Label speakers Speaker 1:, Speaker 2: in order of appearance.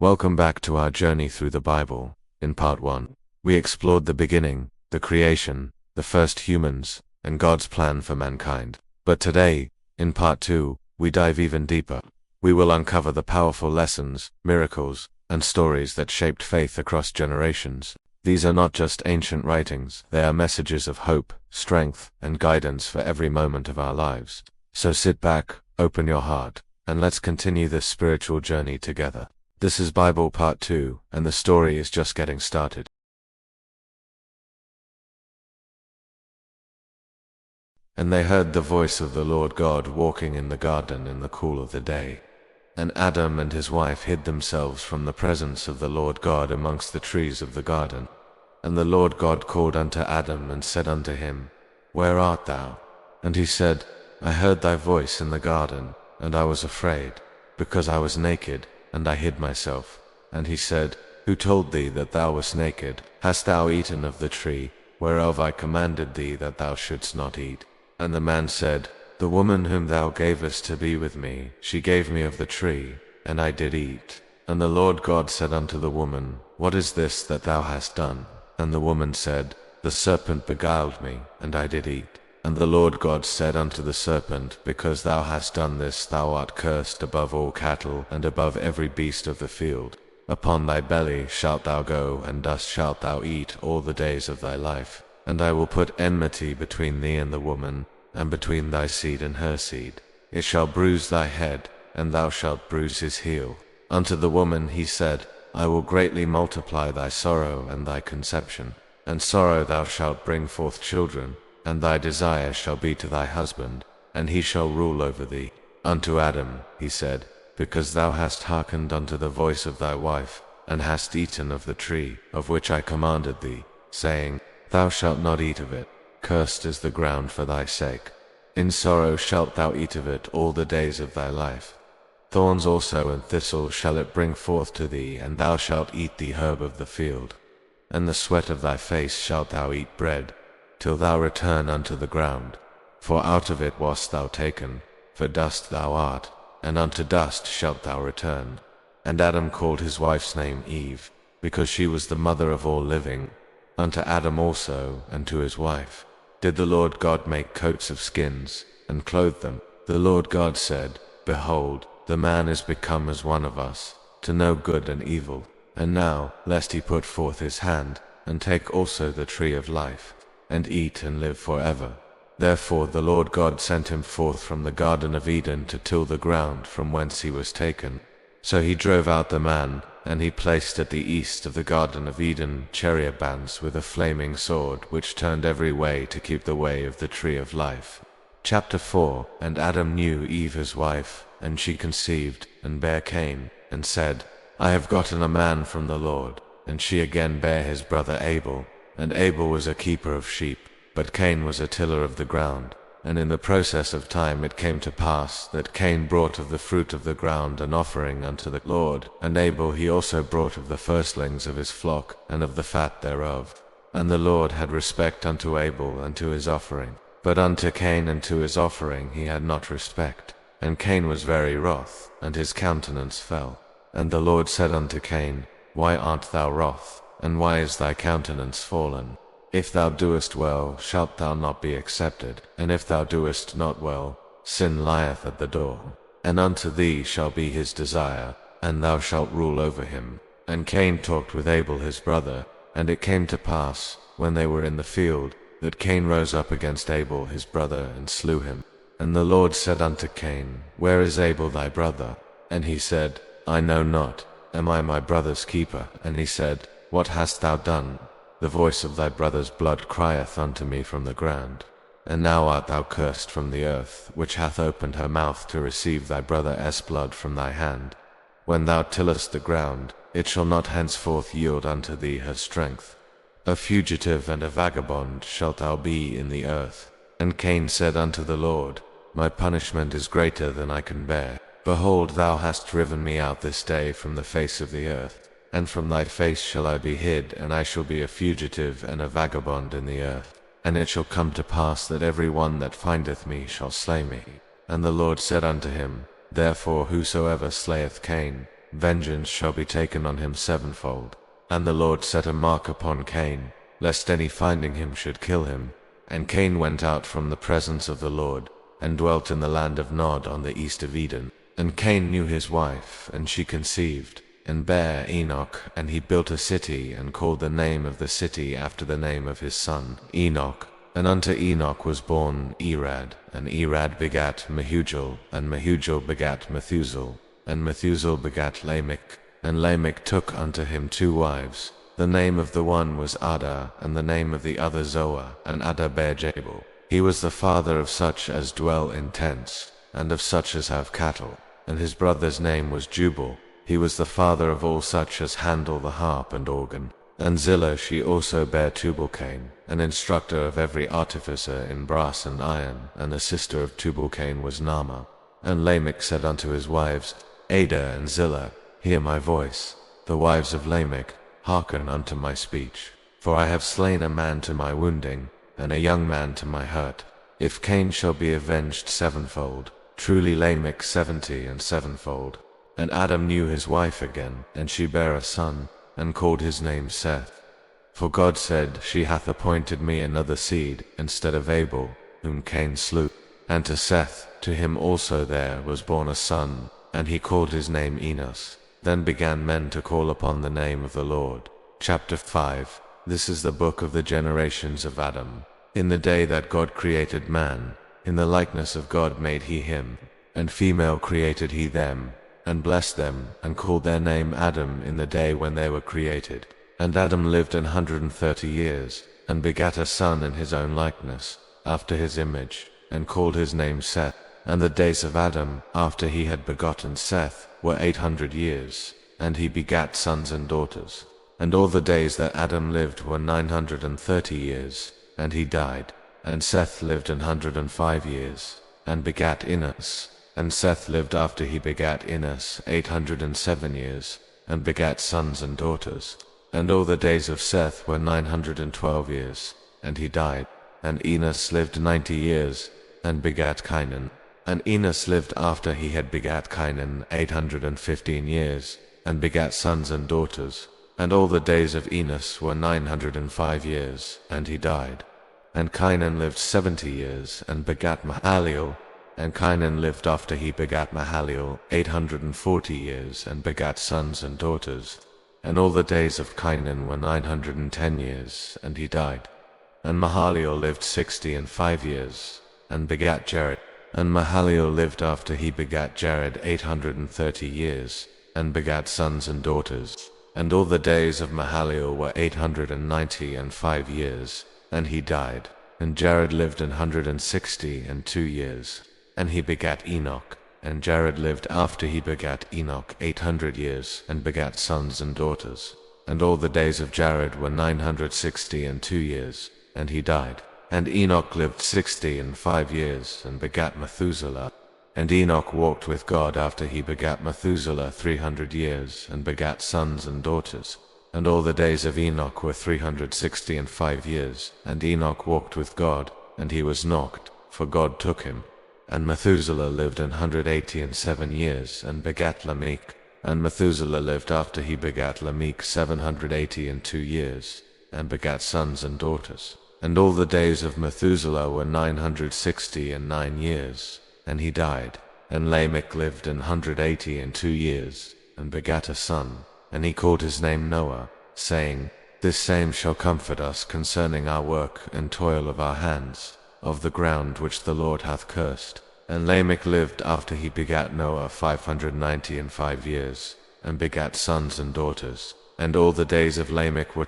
Speaker 1: Welcome back to our journey through the Bible. In part 1, we explored the beginning, the creation, the first humans, and God's plan for mankind. But today, in part 2, we dive even deeper. We will uncover the powerful lessons, miracles, and stories that shaped faith across generations. These are not just ancient writings, they are messages of hope, strength, and guidance for every moment of our lives. So sit back, open your heart, and let's continue this spiritual journey together. This is Bible Part 2, and the story is just getting started. And they heard the voice of the Lord God walking in the garden in the cool of the day. And Adam and his wife hid themselves from the presence of the Lord God amongst the trees of the garden. And the Lord God called unto Adam and said unto him, Where art thou? And he said, I heard thy voice in the garden, and I was afraid, because I was naked, and I hid myself. And he said, Who told thee that thou wast naked? Hast thou eaten of the tree, whereof I commanded thee that thou shouldst not eat? And the man said, The woman whom thou gavest to be with me, she gave me of the tree, and I did eat. And the Lord God said unto the woman, What is this that thou hast done? And the woman said, The serpent beguiled me, and I did eat. And the Lord God said unto the serpent, Because thou hast done this, thou art cursed above all cattle, and above every beast of the field. Upon thy belly shalt thou go, and dust shalt thou eat all the days of thy life. And I will put enmity between thee and the woman, and between thy seed and her seed. It shall bruise thy head, and thou shalt bruise his heel. Unto the woman he said, I will greatly multiply thy sorrow and thy conception. And sorrow thou shalt bring forth children, and thy desire shall be to thy husband, and he shall rule over thee. Unto Adam he said, Because thou hast hearkened unto the voice of thy wife, and hast eaten of the tree, of which I commanded thee, saying, Thou shalt not eat of it. Cursed is the ground for thy sake. In sorrow shalt thou eat of it all the days of thy life. Thorns also and thistles shall it bring forth to thee, and thou shalt eat the herb of the field. And the sweat of thy face shalt thou eat bread, till thou return unto the ground. For out of it wast thou taken, for dust thou art, and unto dust shalt thou return. And Adam called his wife's name Eve, because she was the mother of all living. Unto Adam also, and to his wife, did the Lord God make coats of skins, and clothe them. The Lord God said, Behold, the man is become as one of us, to know good and evil. And now, lest he put forth his hand, and take also the tree of life, and eat and live forever. Therefore the Lord God sent him forth from the Garden of Eden to till the ground from whence he was taken. So he drove out the man, and he placed at the east of the Garden of Eden cherubims with a flaming sword, which turned every way to keep the way of the tree of life. Chapter 4. And Adam knew Eve his wife, and she conceived, and bare Cain, and said, I have gotten a man from the Lord. And she again bare his brother Abel. And Abel was a keeper of sheep, but Cain was a tiller of the ground. And in the process of time it came to pass that Cain brought of the fruit of the ground an offering unto the Lord, and Abel he also brought of the firstlings of his flock, and of the fat thereof. And the Lord had respect unto Abel and to his offering, but unto Cain and to his offering he had not respect. And Cain was very wroth, and his countenance fell. And the Lord said unto Cain, Why art thou wroth, and why is thy countenance fallen? If thou doest well, shalt thou not be accepted, and if thou doest not well, sin lieth at the door. And unto thee shall be his desire, and thou shalt rule over him. And Cain talked with Abel his brother, and it came to pass, when they were in the field, that Cain rose up against Abel his brother, and slew him. And the Lord said unto Cain, Where is Abel thy brother? And he said, I know not. Am I my brother's keeper? And he said, What hast thou done? The voice of thy brother's blood crieth unto me from the ground. And now art thou cursed from the earth, which hath opened her mouth to receive thy brother's blood from thy hand. When thou tillest the ground, it shall not henceforth yield unto thee her strength. A fugitive and a vagabond shalt thou be in the earth. And Cain said unto the Lord, My punishment is greater than I can bear. Behold, thou hast driven me out this day from the face of the earth. And from thy face shall I be hid, and I shall be a fugitive and a vagabond in the earth. And it shall come to pass that every one that findeth me shall slay me. And the Lord said unto him, Therefore whosoever slayeth Cain, vengeance shall be taken on him sevenfold. And the Lord set a mark upon Cain, lest any finding him should kill him. And Cain went out from the presence of the Lord, and dwelt in the land of Nod on the east of Eden. And Cain knew his wife, and she conceived, and bare Enoch, and he built a city, and called the name of the city after the name of his son, Enoch. And unto Enoch was born Irad, and Irad begat Mehujael, and Mehujael begat Methusael, and Methusael begat Lamech. And Lamech took unto him 2 wives. The name of the one was Ada, and the name of the other Zoa, and Ada bare Jabal. He was the father of such as dwell in tents, and of such as have cattle. And his brother's name was Jubal. He was the father of all such as handle the harp and organ. And Zillah she also bare Tubal-Cain, an instructor of every artificer in brass and iron, and the sister of Tubal-Cain was Naamah. And Lamech said unto his wives, Ada and Zillah, hear my voice. The wives of Lamech, hearken unto my speech. For I have slain a man to my wounding, and a young man to my hurt. If Cain shall be avenged sevenfold, truly Lamech 70 and sevenfold. And Adam knew his wife again, and she bare a son, and called his name Seth. For God said, She hath appointed me another seed, instead of Abel, whom Cain slew. And to Seth, to him also there was born a son, and he called his name Enos. Then began men to call upon the name of the Lord. Chapter 5. This is the book of the generations of Adam. In the day that God created man, in the likeness of God made he him, and female created he them, and blessed them, and called their name Adam in the day when they were created. And Adam lived 130 years, and begat a son in his own likeness, after his image, and called his name Seth. And the days of Adam, after he had begotten Seth, were 800 years, and he begat sons and daughters. And all the days that Adam lived were 930 years, and he died. And Seth lived 105 years, and begat Enos. And Seth lived after he begat Enos 807 years, and begat sons and daughters. And all the days of Seth were 912 years, and he died. And Enos lived 90 years, and begat Cainan. And Enos lived after he had begat Cainan 815 years, and begat sons and daughters. And all the days of Enos were 905 years, and he died. And Cainan lived 70 years, and begat Mahalaleel. And Cainan lived after he begat Mahalaleel 840 years, and begat sons and daughters. And all the days of Cainan were 910 years, and he died. And Mahalaleel lived 65 years, and begat Jared. And Mahalaleel lived after he begat Jared 830 years, and begat sons and daughters. And all the days of Mahalaleel were 895 years, and he died. And Jared lived 162 years, and he begat Enoch. And Jared lived after he begat Enoch 800 years, and begat sons and daughters. And all the days of Jared were 962 years, and he died. And Enoch lived 65 years, and begat Methuselah. And Enoch walked with God after he begat Methuselah 300 years, and begat sons and daughters. And all the days of Enoch were 365 years, and Enoch walked with God, and he was knocked, for God took him. And Methuselah lived 187 years, and begat Lamech. And Methuselah lived after he begat Lamech 782 years, and begat sons and daughters. And all the days of Methuselah were 969 years, and he died. And Lamech lived 182 years, and begat a son, and he called his name Noah, saying, This same shall comfort us concerning our work and toil of our hands, of the ground which the Lord hath cursed. And Lamech lived after he begat Noah 595 years, and begat sons and daughters. And all the days of Lamech were